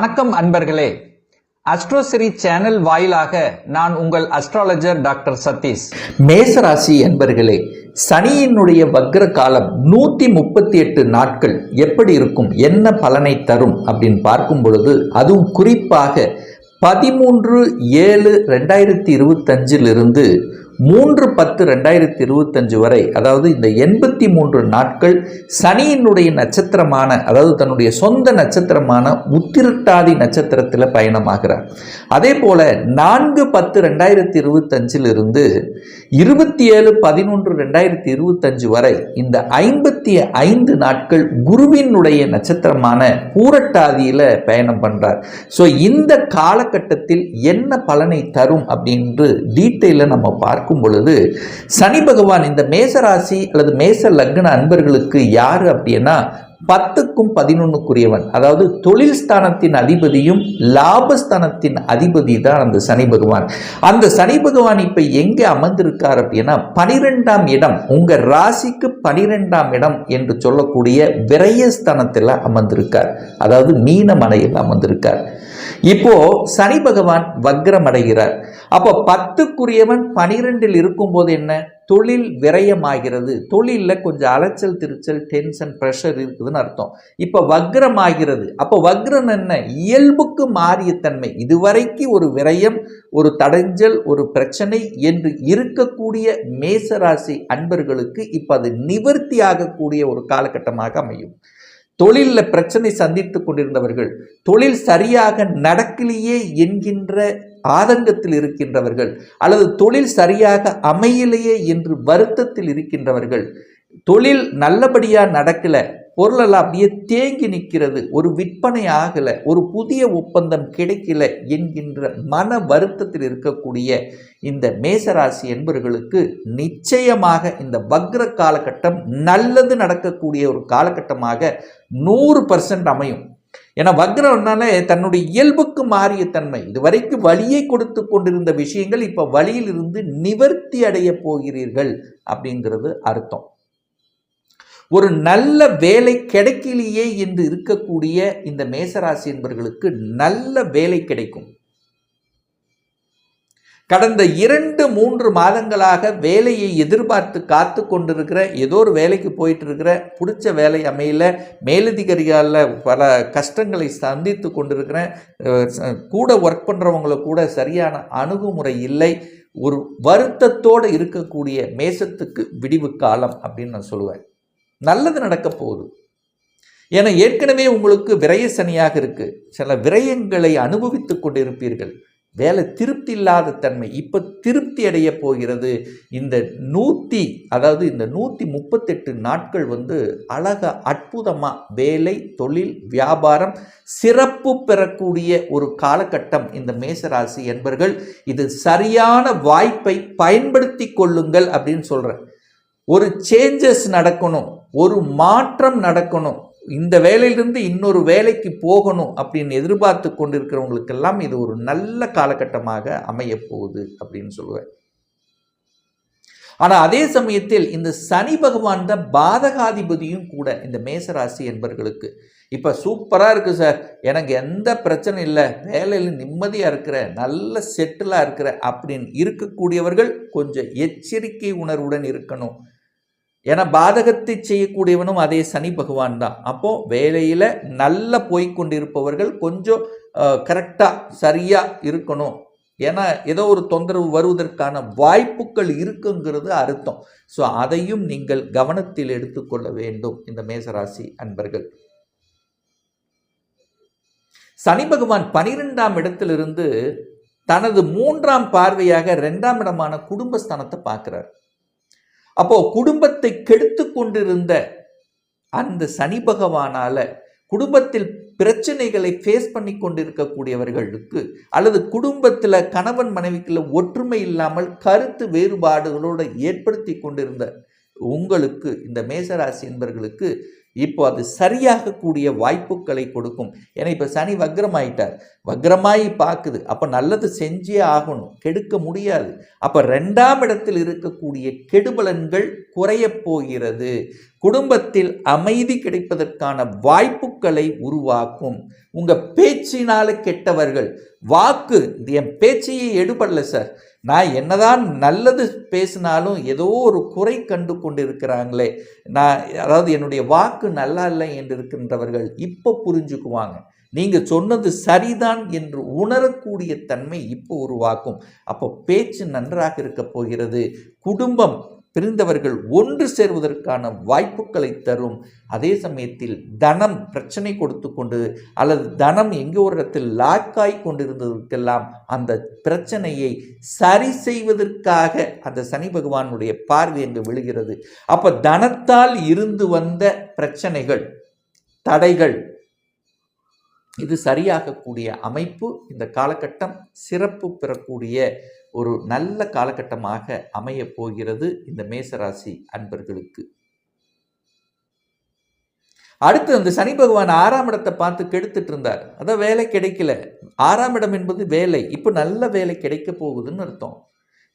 வணக்கம் அன்பர்களே. அஸ்ட்ரோசிரி சேனல் வாயிலாக நான் உங்கள் அஸ்ட்ராலஜர் டாக்டர் சதீஷ். மேசராசி அன்பர்களே, சனியினுடைய வக்ர காலம் 138 நாட்கள் எப்படி இருக்கும், என்ன பலனை தரும் அப்படின்னு பார்க்கும் பொழுது, அதுவும் குறிப்பாக 13/7/2025 3/10/2025 வரை, அதாவது இந்த 83 நாட்கள் சனியினுடைய நட்சத்திரமான, அதாவது தன்னுடைய சொந்த நட்சத்திரமான உத்திரட்டாதி நட்சத்திரத்தில் பயணமாகிறார். அதே போல 4/10/2025 27/11/2025 வரை இந்த 55 நாட்கள் குருவினுடைய நட்சத்திரமான பூரட்டாதியில பயணம் பண்றார். ஸோ இந்த காலகட்டத்தில் என்ன பலனை தரும் அப்படின்னு டீட்டெயில நம்ம பார்க்கும் பொழுது, சனி பகவான் இந்த மேசராசி அல்லது மேச லக்ன அன்பர்களுக்கு யாரு அப்படின்னா 10க்கும் 11க்குரியவன். அதாவது தொழில் ஸ்தானத்தின் அதிபதியும் லாபஸ்தானத்தின் அதிபதி தான் அந்த சனி பகவான். அந்த சனி பகவான் இப்ப எங்க அமர்ந்திருக்கார் அப்படின்னா 12ஆம் இடம், உங்க ராசிக்கு 12ஆம் இடம் என்று சொல்லக்கூடிய விரயஸ்தானத்தில் அமர்ந்திருக்கார். அதாவது மீனமனையில் அமர்ந்திருக்கார். இப்போ சனி பகவான் வக்ரம் அடைகிறார். அப்போ 10க்குரியவன் 12இல் இருக்கும் போது என்ன, தொழில் விரயமாகிறது, தொழிலில் கொஞ்சம் அலைச்சல் திருச்சல் டென்ஷன் ப்ரெஷர் இருக்குதுன்னு அர்த்தம். இப்போ வக்ரம் ஆகிறது. அப்போ வக்ரம் என்ன, இயல்புக்கு மாறிய தன்மை. இதுவரைக்கு ஒரு விரயம், ஒரு தடைஞ்சல், ஒரு பிரச்சனை என்று இருக்கக்கூடிய மேசராசி அன்பர்களுக்கு இப்போ அது நிவர்த்தி ஆகக்கூடிய ஒரு காலகட்டமாக அமையும். தொழிலில் பிரச்சனை சந்தித்து கொண்டிருந்தவர்கள், தொழில் சரியாக நடக்கலையே என்கின்ற ஆதங்கத்தில் இருக்கின்றவர்கள், அல்லது தொழில் சரியாக அமையலையே என்று வருத்தத்தில் இருக்கின்றவர்கள், தொழில் நல்லபடியாக நடக்கல, பொருளெல்லாம் அப்படியே தேங்கி நிற்கிறது, ஒரு விற்பனை ஆகலை, ஒரு புதிய ஒப்பந்தம் கிடைக்கல என்கின்ற மன வருத்தத்தில் இருக்கக்கூடிய இந்த மேசராசி என்பவர்களுக்கு நிச்சயமாக இந்த வக்ர காலகட்டம் நல்லது நடக்கக்கூடிய ஒரு காலகட்டமாக 100% அமையும். ஏன்னா வக்ரம்னாலே தன்னுடைய இயல்புக்கு மாறிய தன்மை. இதுவரைக்கும் வழியை கொடுத்து கொண்டிருந்த விஷயங்கள் இப்போ வழியில் இருந்து நிவர்த்தி அடைய போகிறீர்கள் அப்படிங்கிறது அர்த்தம். ஒரு நல்ல வேலை கிடைக்கலையே என்று இருக்கக்கூடிய இந்த மேசராசி என்பவர்களுக்கு நல்ல வேலை கிடைக்கும். கடந்த 2-3 மாதங்களாக வேலையை எதிர்பார்த்து காத்து கொண்டிருக்கிற, ஏதோ ஒரு வேலைக்கு போயிட்டு இருக்கிற, பிடிச்ச வேலை அமையல, மேலதிகாரியால் பல கஷ்டங்களை சந்தித்து கொண்டிருக்கிற, கூட ஒர்க் பண்ணுறவங்கள கூட சரியான அணுகுமுறை இல்லை, ஒரு வருத்தத்தோடு இருக்கக்கூடிய மேசத்துக்கு விடிவு காலம் அப்படின்னு நான் சொல்லுவேன். நல்லது நடக்க போகுது. ஏன்னா ஏற்கனவே உங்களுக்கு விரய சனியாக இருக்கு. சில விரயங்களை அனுபவித்து கொண்டிருப்பீர்கள். வேலை திருப்தி இல்லாத தன்மை இப்போ திருப்தி அடைய போகிறது. இந்த 138 நாட்கள் அழகா அற்புதமாக வேலை, தொழில், வியாபாரம் சிறப்பு பெறக்கூடிய ஒரு காலகட்டம் இந்த மேசராசி என்பர்கள். இது சரியான வாய்ப்பை பயன்படுத்தி கொள்ளுங்கள் அப்படின்னு சொல்கிறேன். ஒரு சேஞ்சஸ் நடக்கணும், ஒரு மாற்றம் நடக்கணும், இந்த வேலையிலிருந்து இன்னொரு வேலைக்கு போகணும் அப்படின்னு எதிர்பார்த்து கொண்டிருக்கிறவங்களுக்கெல்லாம் இது ஒரு நல்ல காலகட்டமாக அமைய போகுது அப்படின்னு சொல்லுவேன். ஆனால் அதே சமயத்தில் இந்த சனி பகவான் தான் பாதகாதிபதியும் கூட இந்த மேசராசி என்பவர்களுக்கு. இப்போ சூப்பராக இருக்குது சார், எனக்கு எந்த பிரச்சனை இல்லை, வேலையில் நிம்மதியாக இருக்கிற, நல்ல செட்டிலாக இருக்கிற அப்படின்னு இருக்கக்கூடியவர்கள் கொஞ்சம் எச்சரிக்கை உணர்வுடன் இருக்கணும். ஏன்னா பாதகத்தை செய்யக்கூடியவனும் அதே சனி பகவான் தான். அப்போது வேலையில் நல்ல போய்கொண்டிருப்பவர்கள் கொஞ்சம் கரெக்டாக சரியாக இருக்கணும். ஏன்னா ஏதோ ஒரு தொந்தரவு வருவதற்கான வாய்ப்புகள் இருக்குங்கிறது அர்த்தம். ஸோ அதையும் நீங்கள் கவனத்தில் எடுத்துக்கொள்ள வேண்டும் இந்த மேசராசி அன்பர்கள். சனி பகவான் 12ஆம் இடத்திலிருந்து தனது 3ஆம் பார்வையாக 2ஆம் இடமான குடும்பஸ்தானத்தை பார்க்கிறார். அப்போ குடும்பத்தை கெடுத்து கொண்டிருந்த அந்த சனி பகவானால குடும்பத்தில் பிரச்சனைகளை ஃபேஸ் பண்ணி கொண்டிருக்கக்கூடியவர்களுக்கு, அல்லது குடும்பத்தில் கணவன் மனைவிக்குள்ள ஒற்றுமை இல்லாமல் கருத்து வேறுபாடுகளோடு ஏற்படுத்தி கொண்டிருந்த உங்களுக்கு, இந்த மேசராசி என்பவர்களுக்கு இப்போ அது சரியாகக்கூடிய வாய்ப்புகளை கொடுக்கும். ஏன்னா இப்போ சனி வக்ரமாயிட்டார், வக்ரமாயி பார்க்குது. அப்போ நல்லது செஞ்சே ஆகணும், கெடுக்க முடியாது. அப்போ 2ஆம் இடத்தில் இருக்கக்கூடிய கெடுபலன்கள் குறையப் போகிறது. குடும்பத்தில் அமைதி கிடைப்பதற்கான வாய்ப்புகளை உருவாக்கும். உங்க பேச்சினால கெட்டவர்கள், வாக்கு என் பேச்சையே எடுபடல சார், நான் என்னதான் நல்லது பேசினாலும் ஏதோ ஒரு குறை கண்டு கொண்டு இருக்கிறாங்களே, அதாவது என்னுடைய வாக்கு நல்லா இல்லை என்று இருக்கின்றவர்கள் இப்போ புரிஞ்சுக்குவாங்க. நீங்க சொன்னது சரிதான் என்று உணரக்கூடிய தன்மை இப்போ உருவாக்கும். அப்போ பேச்சு நன்றாக இருக்க போகிறது. குடும்பம் பிரிந்தவர்கள் ஒன்று சேர்வதற்கான வாய்ப்புகளை தரும். அதே சமயத்தில் தனம் பிரச்சனை கொடுத்து கொண்டு அல்லது தனம் எங்கே ஒரு இடத்தில் லாக்காய் கொண்டிருந்ததற்கெல்லாம் அந்த பிரச்சனையை சரி செய்வதற்காக அந்த சனி பகவானுடைய பார்வை அங்கு விழுகிறது. அப்ப தனத்தால் இருந்து வந்த பிரச்சனைகள், தடைகள், இது சரியாகக்கூடிய அமைப்பு இந்த காலகட்டம் சிறப்பு பெறக்கூடிய ஒரு நல்ல காலகட்டமாக அமைய போகிறது இந்த மேசராசி அன்பர்களுக்கு. அடுத்து அந்த சனி பகவான் 6ஆம் இடத்தை பார்த்து கெடுத்துட்டு இருந்தார். அதான் வேலை கிடைக்கல. 6ஆம் இடம் என்பது வேலை. இப்போ நல்ல வேலை கிடைக்க போகுதுன்னு அர்த்தம்.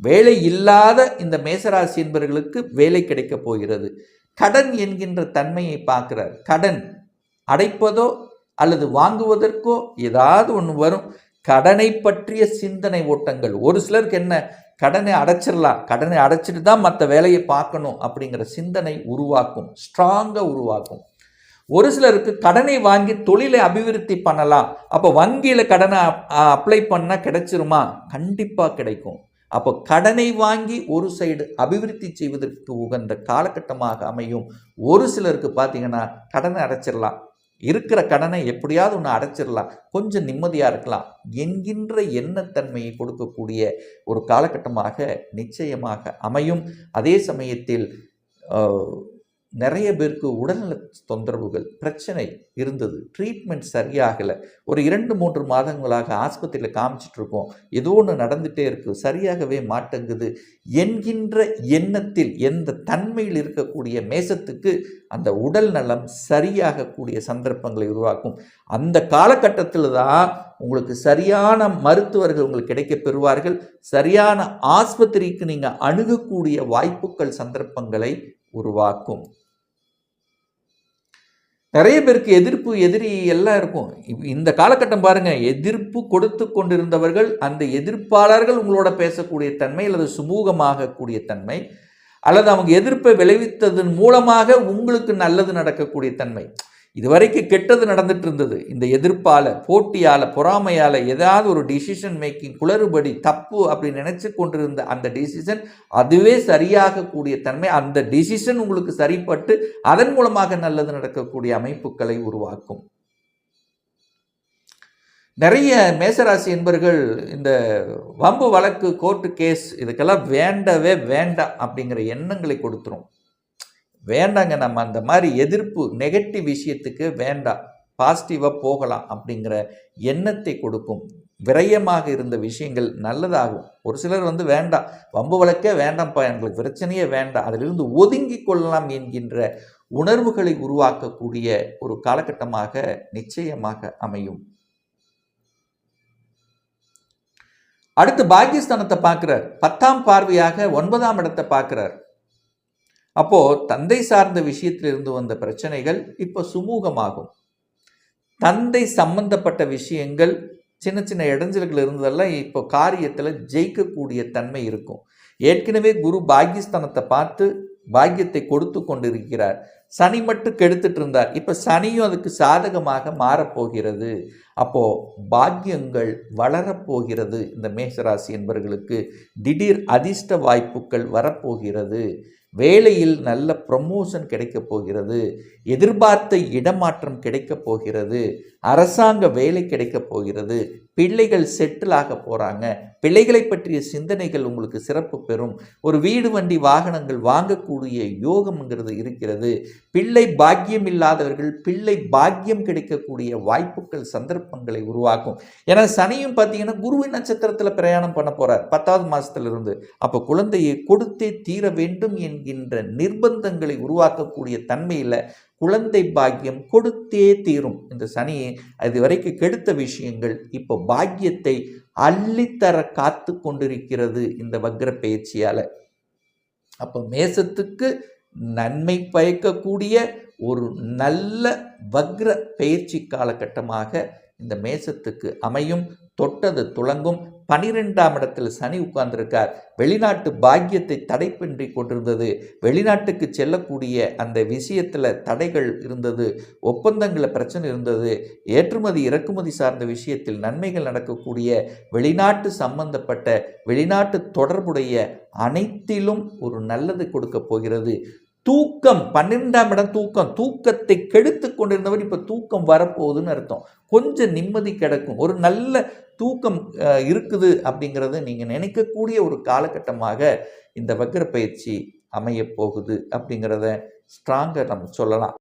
வேலை இல்லாத இந்த மேசராசி என்பவர்களுக்கு வேலை கிடைக்க போகிறது. கடன் என்கின்ற தன்மையை பார்க்கிறார். கடன் அடைப்பதோ அல்லது வாங்குவதற்கோ ஏதாவது ஒன்று வரும். கடனை பற்றிய சிந்தனை ஓட்டங்கள். ஒரு சிலருக்கு என்ன, கடனை அடைச்சிடலாம், கடனை அடைச்சிட்டு தான் மற்ற வேலையை பார்க்கணும் அப்படிங்கிற சிந்தனை உருவாக்கும், ஸ்ட்ராங்காக உருவாக்கும். ஒரு சிலருக்கு கடனை வாங்கி தொழிலை அபிவிருத்தி பண்ணலாம். அப்போ வங்கியில் கடனை அப்ளை பண்ணால் கிடைச்சிருமா? கண்டிப்பாக கிடைக்கும். அப்போ கடனை வாங்கி ஒரு சைடு அபிவிருத்தி செய்வதற்கு உகந்த காலகட்டமாக அமையும். ஒரு சிலருக்கு பார்த்தீங்கன்னா கடனை அடைச்சிடலாம், இருக்கிற கடனை எப்படியாவது ஒன்று அடைச்சிடலாம், கொஞ்சம் நிம்மதியாக இருக்கலாம் என்கின்ற எண்ணத்தன்மையை கொடுக்கக்கூடிய ஒரு காலகட்டமாக நிச்சயமாக அமையும். அதே சமயத்தில் நிறைய பேருக்கு உடல்நல தொந்தரவுகள், பிரச்சனை இருந்தது, ட்ரீட்மெண்ட் சரியாகலை, ஒரு 2-3 மாதங்களாக ஆஸ்பத்திரியில் காமிச்சிட்டு இருக்கோம், ஏதோ ஒன்று நடந்துகிட்டே இருக்குது, சரியாகவே மாட்டேங்குது என்கின்ற எண்ணத்தில் எந்த தன்மையில் இருக்கக்கூடிய மேசத்துக்கு அந்த உடல் நலம் சரியாகக்கூடிய சந்தர்ப்பங்களை உருவாக்கும். அந்த காலகட்டத்தில் தான் உங்களுக்கு சரியான மருத்துவர்கள் உங்களுக்கு கிடைக்க பெறுவார்கள். சரியான ஆஸ்பத்திரிக்கு நீங்கள் அணுகக்கூடிய வாய்ப்புகள், சந்தர்ப்பங்களை உருவாக்கும். நிறைய பேருக்கு எதிர்ப்பு, எதிரி எல்லாம் இருக்கும். இந்த காலகட்டம் பாருங்க, எதிர்ப்பு கொடுத்து கொண்டிருந்தவர்கள் அந்த எதிர்ப்பாளர்கள் உங்களோட பேசக்கூடிய தன்மை அல்லது சுமூகமாக கூடிய தன்மை, அல்லது அவங்க எதிர்ப்பை விளைவித்ததன் மூலமாக உங்களுக்கு நல்லது நடக்கக்கூடிய தன்மை. இதுவரைக்கும் கெட்டது நடந்துட்டு இருந்தது. இந்த எதிர்ப்பால், போட்டியால், பொறாமையால் ஏதாவது ஒரு டிசிஷன் மேக்கிங் குளறுபடி, தப்பு அப்படி நினைச்சு கொண்டிருந்த அந்த டிசிஷன் அதுவே சரியாக கூடிய தன்மை, அந்த டிசிஷன் உங்களுக்கு சரிப்பட்டு அதன் மூலமாக நல்லது நடக்கக்கூடிய அமைப்புகளை உருவாக்கும். நிறைய மேசராசி என்பர்கள் இந்த வம்பு வழக்கு, கோர்ட்டு கேஸ் இதுக்கெல்லாம் வேண்டவே வேண்டாம் அப்படிங்கிற எண்ணங்களை கொடுத்துரும். வேண்டாங்க, நம்ம அந்த மாதிரி எதிர்ப்பு, நெகட்டிவ் விஷயத்துக்கு வேண்டாம், பாசிட்டிவாக போகலாம் அப்படிங்கிற எண்ணத்தை கொடுக்கும். விரயமாக இருந்த விஷயங்கள் நல்லதாகும். ஒரு சிலர் வேண்டாம், வம்பு வழக்கே வேண்டாம்ப்பா, எங்களுக்கு பிரச்சனையே வேண்டாம், அதிலிருந்து ஒதுங்கி கொள்ளலாம் என்கின்ற உணர்வுகளை உருவாக்கக்கூடிய ஒரு காலகட்டமாக நிச்சயமாக அமையும். அடுத்து பாக்கியஸ்தானத்தை பார்க்கிறார். 10ஆம் பார்வையாக 9ஆம் இடத்தை பார்க்கிறார். அப்போ தந்தை சார்ந்த விஷயத்திலிருந்து வந்த பிரச்சனைகள் இப்போ சுமூகமாகும். தந்தை சம்பந்தப்பட்ட விஷயங்கள், சின்ன சின்ன இடைஞ்சல்கள் இருந்ததெல்லாம் இப்போ காரியத்தில் ஜெயிக்கக்கூடிய தன்மை இருக்கும். ஏற்கனவே குரு பாக்கியஸ்தானத்தை பார்த்து பாக்கியத்தை கொடுத்து கொண்டிருக்கிறார். சனி மட்டும் கெடுத்துட்டு இருந்தார். இப்போ சனியும் அதுக்கு சாதகமாக மாறப்போகிறது. அப்போ பாக்கியங்கள் வளரப்போகிறது. இந்த மேஷராசி என்பவர்களுக்கு திடீர் அதிர்ஷ்ட வாய்ப்புகள் வரப்போகிறது. வேலையில் நல்ல ப்ரமோஷன் கிடைக்க போகிறது. எதிர்பார்த்த இடமாற்றம் கிடைக்க போகிறது. அரசாங்க வேலை கிடைக்க போகிறது. பிள்ளைகள் செட்டில் ஆக போகிறாங்க. பிள்ளைகளை பற்றிய சிந்தனைகள் உங்களுக்கு சிறப்பு பெறும். ஒரு வீடு, வண்டி, வாகனங்கள் வாங்கக்கூடிய யோகம்ங்கிறது இருக்கிறது. பிள்ளை பாக்கியம் இல்லாதவர்கள் பிள்ளை பாக்கியம் கிடைக்கக்கூடிய வாய்ப்புகள், சந்தர்ப்பங்களை உருவாக்கும். ஏன்னா சனியும் பார்த்தீங்கன்னா குருவின் நட்சத்திரத்தில் பிரயாணம் பண்ண போகிறார் 10வது மாதத்திலிருந்து. அப்போ குழந்தையை கொடுத்தே தீர வேண்டும் என்கின்ற நிர்பந்தங்களை உருவாக்கக்கூடிய தன்மையில் குழந்தை பாக்கியம் கொடுத்தே தீரும். இந்த சனி அது வரைக்கும் கெடுத்த விஷயங்கள் இப்போ பாக்கியத்தை அள்ளித்தர காத்து கொண்டிருக்கிறது இந்த வக்ர பயிற்சியால். அப்போ மேசத்துக்கு நன்மை பயக்கக்கூடிய ஒரு நல்ல வக்ர பயிற்சி காலகட்டமாக இந்த மேசத்துக்கு அமையும். தொட்டது துளங்கும். 12ஆம் இடத்தில் சனி உட்கார்ந்திருக்கார். வெளிநாட்டு பாக்கியத்தை தடைப்பின்றி கொண்டிருந்தது. வெளிநாட்டுக்கு செல்லக்கூடிய அந்த விஷயத்தில் தடைகள் இருந்தது. ஒப்பந்தங்களில் பிரச்சனை இருந்தது. ஏற்றுமதி இறக்குமதி சார்ந்த விஷயத்தில் நன்மைகள் நடக்கக்கூடிய வெளிநாட்டு சம்பந்தப்பட்ட வெளிநாட்டு தொடர்புடைய அனைத்திலும் ஒரு நல்லது கொடுக்க போகிறது. தூக்கம் 12ஆம் இடம் தூக்கத்தை கெடுத்து கொண்டிருந்தவர் இப்போ தூக்கம் வரப்போகுதுன்னு அர்த்தம். கொஞ்சம் நிம்மதி கிடைக்கும். ஒரு நல்ல தூக்கம் இருக்குது அப்படிங்கிறது நீங்கள் நினைக்கக்கூடிய ஒரு காலகட்டமாக இந்த வக்ர பயிற்சி அமைய போகுது அப்படிங்கிறத ஸ்ட்ராங்காக நம்ம சொல்லலாம்.